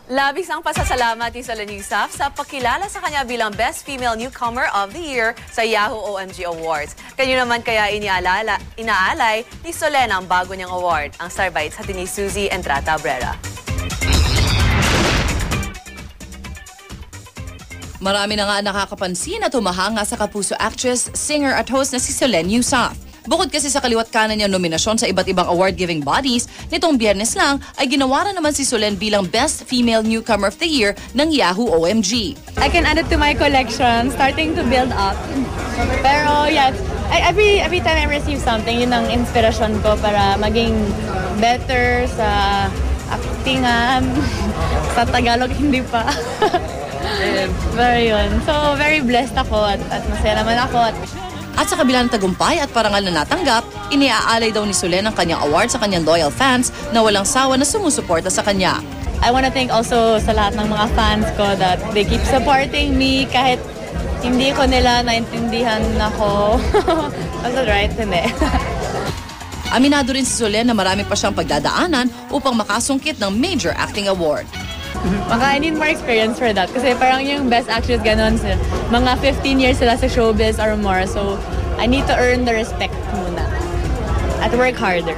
Labis ang pasasalamat ni Solen Yusuf sa pagkilala sa kanya bilang Best Female Newcomer of the Year sa Yahoo OMG Awards. Kanyo naman kaya inaalay ni Solen ang bago niyang award. Ang Star Bites hati ni Suzy Entrata Abrera. Marami na nga nakakapansin na tumahanga sa kapuso actress, singer at host na si Solen Yusuf. Bukod kasi sa kaliwat kanan niyang nominasyon sa iba't ibang award-giving bodies, nitong Biyernes lang ay ginawaran naman si Solen bilang Best Female Newcomer of the Year ng Yahoo OMG. I can add it to my collection, starting to build up. Pero yeah, every time I receive something, yun ang inspirasyon ko para maging better sa actingan. Sa Tagalog, hindi pa. Very yun. So, very blessed ako at masaya naman ako. At sa kabila ng tagumpay at parangal na natanggap, iniaalay daw ni Solen ang kanyang award sa kanyang loyal fans na walang sawa na sumusuporta sa kanya. I wanna thank also sa lahat ng mga fans ko that they keep supporting me kahit hindi ko nila naintindihan ako. Was that right? Hindi. Aminado rin si Solen na marami pa siyang pagdadaanan upang makasungkit ng major acting award. Baka I need more experience for that. Kasi parang yung best actress ganon, mga 15 years sila sa showbiz or more. So, I need to earn the respect muna. At work harder.